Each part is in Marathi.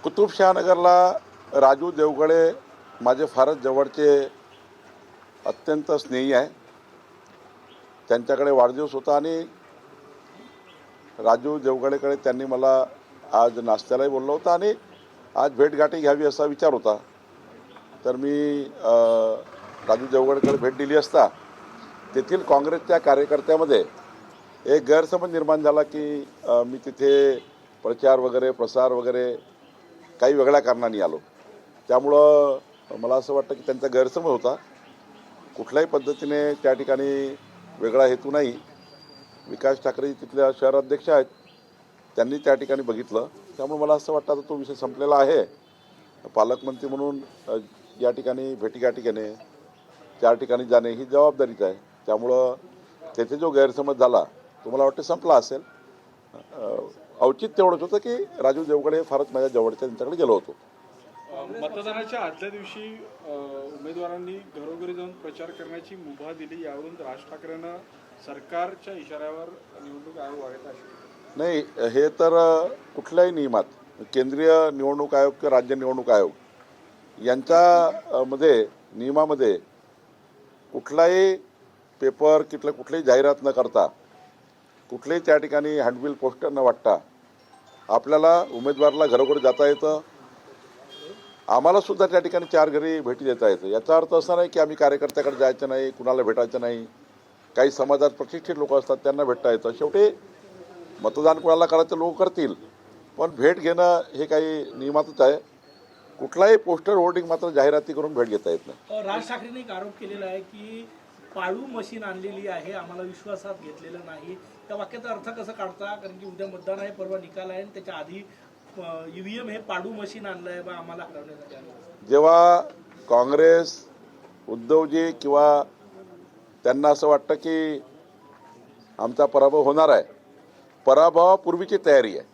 कुतुबशहानगरला राजू देवगडे माझे फारच जवळचे अत्यंत स्नेही आहे. त्यांच्याकडे वाढदिवस होता आणि राजू देवगडेकडे त्यांनी मला आज नाश्त्यालाही बोललं होतं आणि आज भेटगाठी घ्यावी असा विचार होता. तर मी राजू देवगडेकडे भेट दिली असता तेथील काँग्रेसच्या कार्यकर्त्यामध्ये एक गैरसमज निर्माण झाला की मी तिथे प्रचार वगैरे प्रसार वगैरे काही वेगळ्या कारणाने आलो. त्यामुळं मला असं वाटतं की त्यांचा गैरसमज होता. कुठल्याही पद्धतीने त्या ठिकाणी वेगळा हेतू नाही. विकास ठाकरे तिथल्या शहराध्यक्ष आहेत, त्यांनी त्या ठिकाणी बघितलं. त्यामुळे मला असं वाटतं आता तो विषय संपलेला आहे. पालकमंत्री म्हणून या ठिकाणी भेटीगाठी घेणे, त्या ठिकाणी जाणे ही जबाबदारीच आहे. त्यामुळं तेथे जो गैरसमज झाला तो मला वाटतं संपला असेल. औचित्य एवढंच होतं की राजू देवगडे फारच माझ्या जवळच्या त्यांच्याकडे गेलो होतो. मतदानाच्या आदल्या दिवशी उमेदवारांनी घरोघरी जाऊन प्रचार करण्याची मुभा दिली. यावरून राज ठाकरेंना सरकारच्या इशाऱ्यावर निवडणूक आयोग वागत आहे. नाही, हे तर कुठल्याही नियमात केंद्रीय निवडणूक आयोग किंवा राज्य निवडणूक आयोग यांच्या नियमामध्ये कुठलाही पेपर कुठलीही जाहिरात न करता, कुठलेही त्या ठिकाणी हँडबिल पोस्टर न वाटता आपल्याला उमेदवाराला घरोघरी जाता येतं. आम्हाला सुद्धा त्या ठिकाणी 4 घरी भेटी देता येतं. याचा अर्थ असा नाही की आम्ही कार्यकर्त्याकडे जायचं नाही, कुणाला भेटायचं नाही. काही समाजात प्रतिष्ठित लोक असतात, त्यांना भेटता येतं. शेवटी मतदान कुणाला करायचं लोक करतील, पण भेट घेणं हे काही नियमातच आहे. कुठलाही पोस्टर होर्डिंग मात्र जाहिराती करून भेट घेता येत नाही. राज ठाकरेंनी एक आरोप केलेला आहे की पाळू मशीन आणलेली आहे, आम्हाला विश्वासात घेतलेलं नाही. त्या वाक्याचा अर्थ कसा काढता? कारण की उद्या मतदान आहे, परवा निकाल आहे आणि त्याच्या आधी ईव्हीएम हे पाडू मशीन आणलं आहे बा आम्हाला हरवण्यासाठी आलं. जेव्हा काँग्रेस उद्धवजी किंवा त्यांना असं वाटतं की आमचा पराभव होणार आहे, पराभवापूर्वीची तयारी आहे.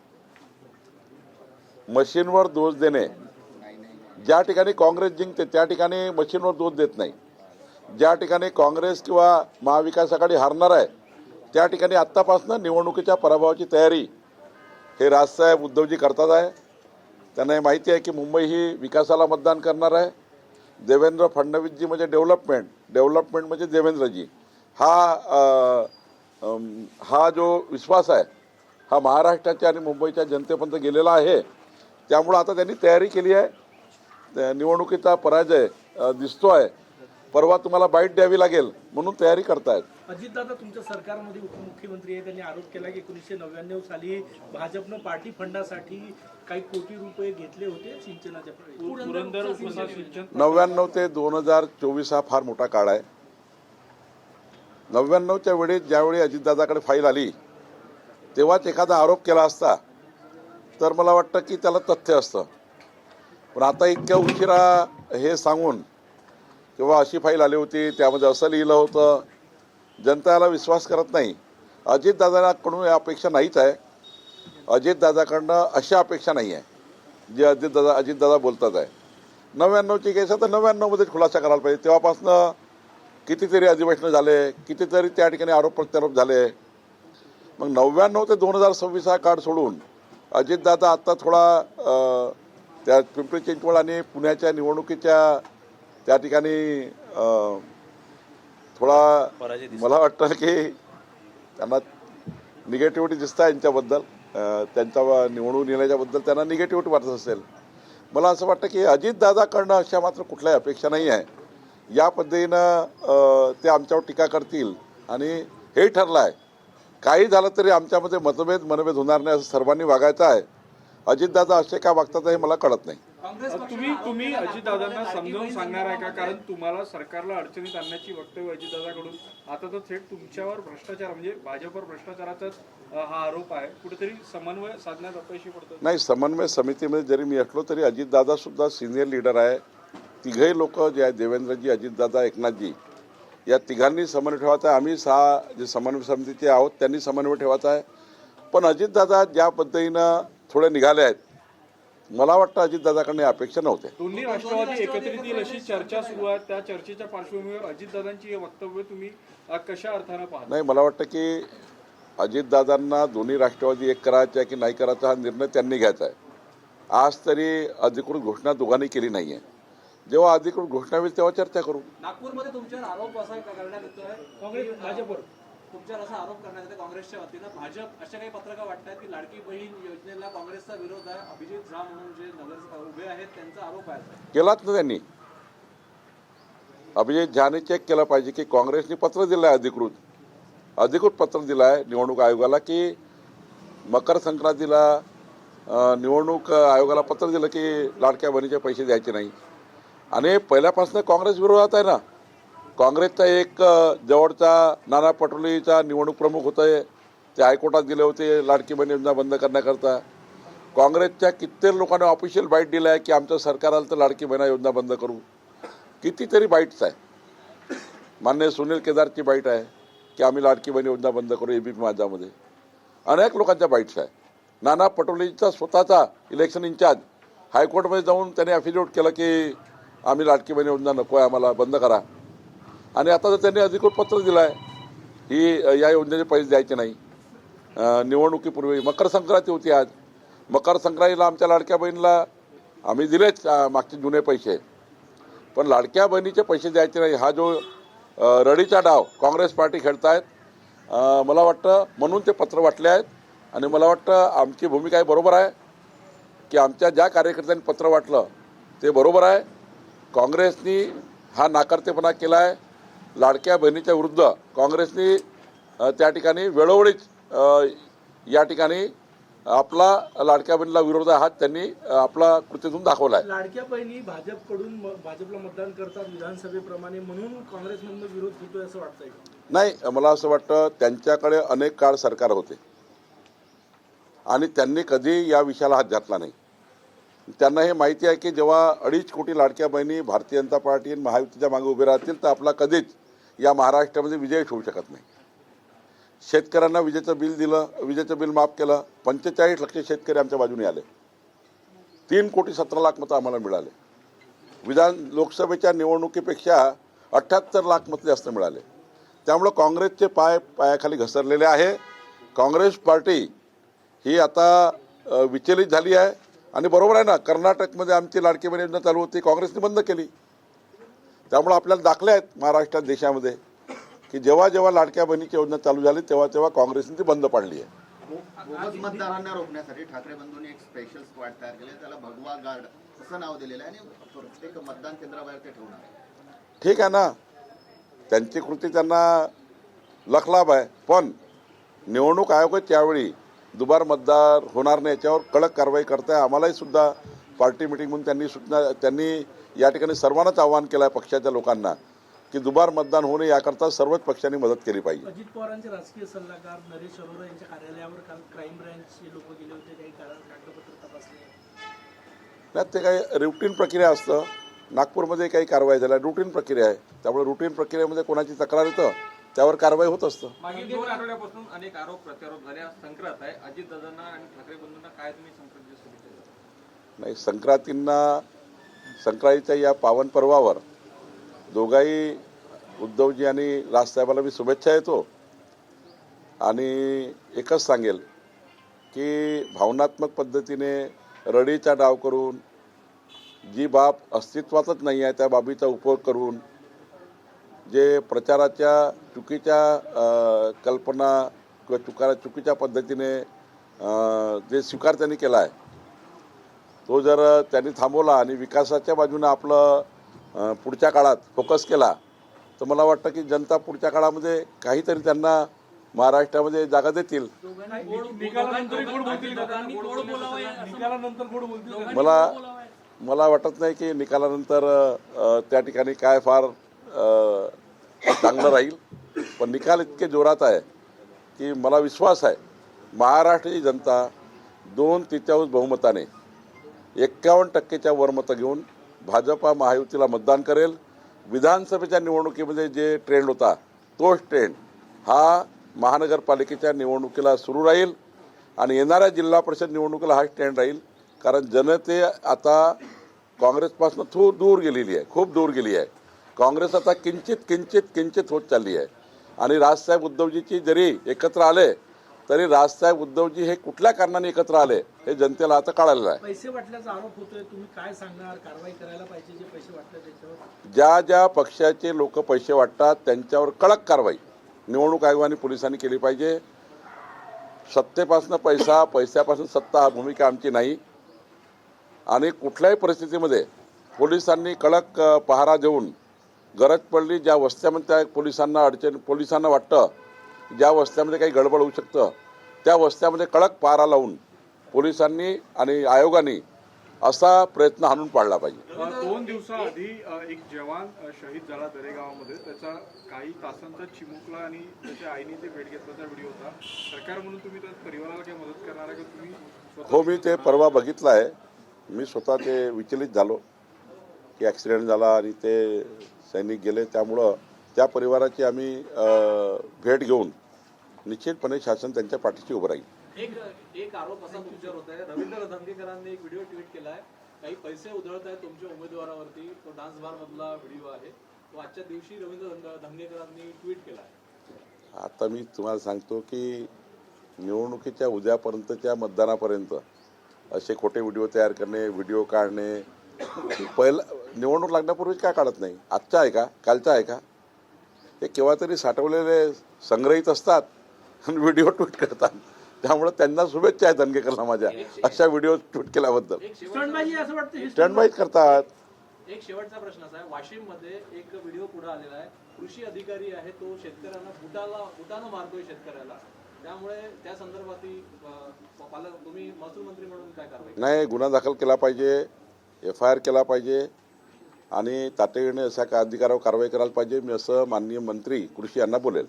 मशीनवर दोष देणे, ज्या ठिकाणी काँग्रेस जिंकते त्या ठिकाणी मशीनवर दोष देत नाही. ज्या ठिकाणी काँग्रेस किंवा महाविकास आघाडी हारणार आहे त्या ठिकाणी आत्तापासून निवडणुकीच्या पराभवाची तयारी हे राजसाहेब उद्धवजी करतात आहे. त्यांना हे माहिती आहे की मुंबई ही विकासाला मतदान करणार आहे. देवेंद्र फडणवीसजी म्हणजे डेव्हलपमेंट म्हणजे देवेंद्रजी. हा जो विश्वास आहे हा महाराष्ट्राच्या आणि मुंबईच्या जनतेपर्यंत गेलेला आहे. त्यामुळं आता त्यांनी तयारी केली आहे. निवडणुकीचा पराजय दिसतोय, परवा तुम्हाला बाईट द्यावी लागेल म्हणून तयारी करतायत. अजितदादा तुमच्या सरकारमध्ये उपमुख्यमंत्री आहे, त्यांनी आरोप केला की 1999 साली भाजपनं पार्टी फंडासाठी काही कोटी रुपये घेतले होते सिंचनाच्या. 99 ते 2024 हा फार मोठा काळ आहे. 99च्या वेळी ज्यावेळी अजितदादाकडे फाईल आली तेव्हाच एखादा आरोप केला असता तर मला वाटतं की त्याला तथ्य असतं. पण आता इतक्या उशिरा हे सांगून किंवा अशी फाईल आली होती, त्यामध्ये असं लिहिलं होतं, जनता याला विश्वास करत नाही. अजितदादाकडून अपेक्षा नाहीच आहे. अजितदादाकडनं अशा अपेक्षा नाही आहे जे अजितदादा बोलतात आहे. 99ची केस आहे तर 99मध्येच खुलासा करायला पाहिजे. तेव्हापासनं कितीतरी अधिवेशनं झाले, कितीतरी त्या ठिकाणी आरोप प्रत्यारोप झाले. मग 99 ते 2026 हा काळ सोडून अजितदादा आत्ता थोडा त्या पिंपरी चिंचवड आणि पुण्याच्या निवडणुकीच्या त्या ठिकाणी थोडा मला वाटतं की त्यांना निगेटिव्हिटी दिसत आहे यांच्याबद्दल. त्यांच्या निवडून येण्याच्याबद्दल त्यांना निगेटिव्हिटी वाटत असेल. मला असं वाटतं की अजितदादाकडनं अशा मात्र कुठल्याही अपेक्षा नाही आहे. या पद्धतीनं ते आमच्यावर टीका करतील आणि हे ठरलं आहे काही झालं तरी आमच्यामध्ये मनभेद होणार नाही असं सर्वांनी वागायचं आहे. अजितदादा असे का वागतात हे मला कळत नाही. तुम्ही अजितदादांना समजावून सांगणार आहे का? कारण तुम्हाला सरकारला अडचणीत आणण्याची वक्तव्य अजितदादाकडून आता तर थेट तुमच्यावर भ्रष्टाचार म्हणजे भाजपवर भ्रष्टाचाराचाच हा आरोप आहे. कुठेतरी समन्वय साधण्यात अपयशी पडतो. नाही, समन्वय समितीमध्ये जरी मी असलो तरी अजितदादा सुद्धा सिनियर लीडर आहे. तिघही लोक जे आहेत, देवेंद्रजी, अजितदादा, एकनाथजी, या तिघांनी समन्वय ठेवायचा आहे. आम्ही 6 जे समन्वय समितीचे आहोत त्यांनी समन्वय ठेवायचा आहे. पण अजितदादा ज्या पद्धतीनं थोडे निघाले आहेत, मला वाटतं अजितदादाकडे अपेक्षा नव्हते. दोन्ही राष्ट्रवादी एकत्रित येईल अशी चर्चा सुरू आहे. त्या चर्चेच्या पार्श्वभूमीवर अजितदादांची हे वक्तव्य तुम्ही कशा अर्थानं पाहता? नाही, मला वाटतं की अजितदादांना दोन्ही राष्ट्रवादी एक करायचे की नाही करायचा हा निर्णय त्यांनी घ्यायचा आहे. आज तरी अधिकृत घोषणा दोघांनी केली नाही आहे. जेव्हा अधिकृत घोषणा होईल तेव्हा चर्चा करू. नागपूरमध्ये तुमच्यावर आरोप असा करण्यात येतोय काँग्रेस भाजपवर तुमच्यावर असा आरोप करण्यात येतो काँग्रेसच्या वतीनं भाजप अशा काही पत्रकार वाटतात की लाडकी बहीण योजनेला काँग्रेसचा विरोध आहे. अभिजित झा म्हणून जे नगर उभे आहेत त्यांचा आरोप आहे. केलाच ना त्यांनी. अभिजित झाने चेक केलं पाहिजे की काँग्रेसने पत्र दिलं आहे, अधिकृत पत्र दिलं आहे निवडणूक आयोगाला की मकर संक्रांतीला निवडणूक आयोगाला पत्र दिलं की लाडक्या बहिणीचे पैसे द्यायचे नाही. आणि पहिल्यापासून काँग्रेस विरोधात आहे ना. काँग्रेसचा एक जवळचा नाना पटोलेचा निवडणूक प्रमुख होते, ते हायकोर्टात गेले होते लाडकी बहीण योजना बंद करण्याकरता. काँग्रेसच्या कित्येक लोकांनी ऑफिशियल बाईट दिलं आहे की आमचं सरकार आलं तर लाडकी बहीण योजना बंद करू. कितीतरी बाईट्स आहे. मान्य सुनील केदारची बाईट आहे की आम्ही लाडकी बहीण योजना बंद करू. एबीपी माझ्यामध्ये अनेक लोकांच्या बाईट्स आहे. नाना पटोलेचा स्वतःचा इलेक्शन इंचार्ज हायकोर्टमध्ये जाऊन त्यांनी ॲफिडेविट केलं की आम्ही लाडकी बहीण योजना नको आहे, आम्हाला बंद करा. आणि आता जर त्यांनी अधिकृत पत्र दिलं आहे ही या योजनेचे पैसे द्यायचे नाही. निवडणुकीपूर्वी मकर संक्रांती होती आज. मकर संक्रांतीला आमच्या लाडक्या बहिणीला आम्ही दिलेच मागचे जुने पैसे, पण लाडक्या बहिणीचे पैसे द्यायचे नाही. हा जो रडीचा डाव काँग्रेस पार्टी खेळतायत, मला वाटतं म्हणून ते पत्र वाटले आहेत. आणि मला वाटतं आमची भूमिका बरोबर आहे की आमच्या ज्या कार्यकर्त्यांनी पत्र वाटलं ते बरोबर आहे. काँग्रेसनी हा नाकारतेपणा केला आहे. लाडक्या बहिणीच्या विरुद्ध काँग्रेसनी त्या ठिकाणी वेळोवेळीच या ठिकाणी आपला लाडक्या बहिणीला विरोध आहे हा त्यांनी आपला कृतीतून दाखवला आहे. लाडक्या बहिणी भाजपकडून भाजपला मतदान करतात विधानसभेप्रमाणे, म्हणून काँग्रेसमधून विरोध होतोय असं वाटतंय? नाही, मला असं वाटतं त्यांच्याकडे अनेक काळ सरकार होते आणि त्यांनी कधी या विषयाला हात घातला नाही. त्यांना हे माहिती आहे की जेव्हा 2.5 कोटी लाडक्या बहिणी भारतीय जनता पार्टी आणि महायुतीच्या मागे उभे राहतील तर आपला कधीच या महाराष्ट्रामध्ये विजयच होऊ शकत नाही. शेतकऱ्यांना विजेचं बिल दिलं, विजेचं बिल माफ केलं. 45 लक्ष शेतकरी आमच्या बाजूने आले. 3,17,00,000 मतं आम्हाला मिळाले. लोकसभेच्या निवडणुकीपेक्षा 78 लाख मतं जास्त मिळाले. त्यामुळं काँग्रेसचे पायाखाली घसरलेले आहे. काँग्रेस पार्टी ही आता विचलित झाली आहे. आणि बरोबर आहे ना, कर्नाटकमध्ये आमची लाडकी बहीण योजना चालू होती, काँग्रेसने बंद केली. त्यामुळे आपल्याला दाखले आहेत महाराष्ट्रात देशामध्ये की जेव्हा जेव्हा लाडक्या बहिणीची योजना चालू झाली तेव्हा तेव्हा काँग्रेसने ती बंद पाडली आहे. बोगस मतदारांना रोखण्यासाठी ठाकरे बंधूंनी एक स्पेशल स्क्वॉड तयार केले, त्याला भगवा गार्ड असं नाव दिलेलं आहे आणि प्रत्येक मतदान केंद्राबाहेर ते ठेवणार आहे. ठीक आहे ना, त्यांची कृती त्यांना लखलाभ आहे. पण निवडणूक आयोगाच यावेळी दुबार मतदार होणार नाही याच्यावर कडक कारवाई करताय. आम्हालाही सुद्धा पार्टी मिटिंग म्हणून त्यांनी या ठिकाणी सर्वांनाच आवाहन केलं आहे पक्षाच्या लोकांना की दुबार मतदान होऊ नये याकरता सर्वच पक्षांनी मदत केली पाहिजे. अजित पवारांचे राजकीय सल्लागार नरेश अरोरा यांच्या कार्यालयावर काल क्राईम ब्रँचचे लोक गेले होते, काही कागदपत्र तपासले नाही. ते काही रुटीन प्रक्रिया असतं. नागपूरमध्ये काही कारवाई झाल्या, रुटीन प्रक्रिया आहे. त्यामुळे रुटीन प्रक्रियेमध्ये कोणाची तक्रार येतं त्यावर कारवाई होत असतं. मागील 2 आठवड्यापासून अनेक आरोप प्रत्यारोप झाले. आज संक्रांत आहे. अजित दादांना आणि ठाकरे बंधूंना काय तुम्ही संक्रांतीच्या शुभेच्छा द्याल? नाही, संक्रांतीच्या या पावन पर्वावर दोघाही उद्धवजी आणि राजसाहेबाला मी शुभेच्छा देतो. आणि एकच सांगेल की भावनात्मक पद्धतीने रडीचा डाव करून जी बाब अस्तित्वातच नाही आहे त्या बाबीचा उपयोग करून जे प्रचाराच्या चुकीच्या कल्पना किंवा चुकीच्या पद्धतीने जे स्वीकार त्यांनी केला आहे तो जर त्यांनी थांबवला आणि विकासाच्या बाजूने आपलं पुढच्या काळात फोकस केला तर मला वाटतं की जनता पुढच्या काळामध्ये काहीतरी त्यांना महाराष्ट्रामध्ये जागा देतील. मला वाटत नाही की निकालानंतर त्या ठिकाणी काय फार चांगलं राहील. पण निकाल इतके जोरात आहे की मला विश्वास आहे महाराष्ट्राची जनता 2/3 बहुमताने 51% वर मतं घेऊन भाजपा महायुतीला मतदान करेल. विधानसभेच्या निवडणुकीमध्ये जे ट्रेंड होता तोच ट्रेंड हा महानगरपालिकेच्या निवडणुकीला सुरू राहील आणि येणाऱ्या जिल्हा परिषद निवडणुकीला हाच ट्रेंड राहील. कारण जनते आता काँग्रेसपासून दूर गेलेली आहे, खूप दूर गेली आहे. काँग्रेस आता किंचित होत चालली आहे. आणि राजसाहेब उद्धवजीची जरी एकत्र आले तरी राजसाहेब उद्धवजी हे कुठल्या कारणाने एकत्र आले हे जनतेला आता कळालेलं आहे. पैसे वाटल्याचा आरोप होतोय, तुम्ही काय सांगणार? कारवाई करायला पाहिजे जे पैसे वाटले त्याच्यावर? ज्या ज्या पक्षाचे लोक पैसे वाटतात त्यांच्यावर कडक कारवाई निवडणूक आयोगाने पोलिसांनी केली पाहिजे. सत्तेपासून पैसा, पैशापासून सत्ता हा भूमिका आमची नाही. आणि कुठल्याही परिस्थितीमध्ये पोलिसांनी कडक पहारा देऊन गरज पडली ज्या वस्त्यामध्ये त्या पोलिसांना वाटतं ज्या वस्त्यामध्ये काही गडबड होऊ शकतं त्या वस्त्यामध्ये कडक पहारा लावून पोलिसांनी आणि आयोगाने असा प्रयत्न हाणून पाडला पाहिजे. 2 दिवसाआधी एक जवान शहीद झाला दरेगावामध्ये. त्याचा काही तासांचा चिमुकला आणि त्याच्या आईने ते भेट घेतल्याचा व्हिडिओ होता. सरकार म्हणून तुम्ही त्या परिवाराला काही मदत करणार आहे का तुम्ही? हो, मी ते परवा बघितलं आहे. मी स्वतः ते विचलित झालो की ॲक्सिडेंट झाला आणि ते सैनिक गेले. त्यामुळं त्या परिवाराची आम्ही भेट घेऊन निश्चितपणे शासन त्यांच्या पाठीशी उभं राहील. एक आरोप असा तुमच्यावर होत आहे, रवींद्र धंगेकरांनी एक व्हिडिओ ट्विट केलाय, काही पैसे उधळत आहेत तुमच्या उमेदवारावरती. तो डान्स बार मधला व्हिडिओ आहे, तो आजच्या दिवशी रवींद्र धंगेकरांनी ट्विट केलाय. आता मी तुम्हाला सांगतो की निवडणुकीच्या उद्यापर्यंतच्या मतदानापर्यंत असे खोटे व्हिडिओ तयार करणे, व्हिडिओ काढणे, पहिला निवडणूक लागण्यापूर्वीच काय काढत नाही? आजचा आहे का, कालचा आहे का? हे केव्हा तरी साठवलेले संग्रहित असतात आणि व्हिडिओ ट्विट करतात. त्यामुळे त्यांना शुभेच्छा आहेत धनगेकरला माझ्या अशा व्हिडिओ ट्विट केल्याबद्दल. स्टंटबाजी असं वाटतं, स्टंटबाजी करतात. एक शेवटचा प्रश्न असा आहे, वाशिम मध्ये एक व्हिडिओ पुढे आलेला आहे, कृषी अधिकारी आहे तो शेतकऱ्यांना बुटानं मारतोय शेतकऱ्याला. त्यामुळे त्या संदर्भातही तुम्ही महसूल मंत्री म्हणून काय कारवाई? नाही, गुन्हा दाखल केला पाहिजे, FIR केला पाहिजे आणि तातडीने अशा अधिकारावर कारवाई करायला पाहिजे. मी असं माननीय मंत्री कृषी यांना बोलेल.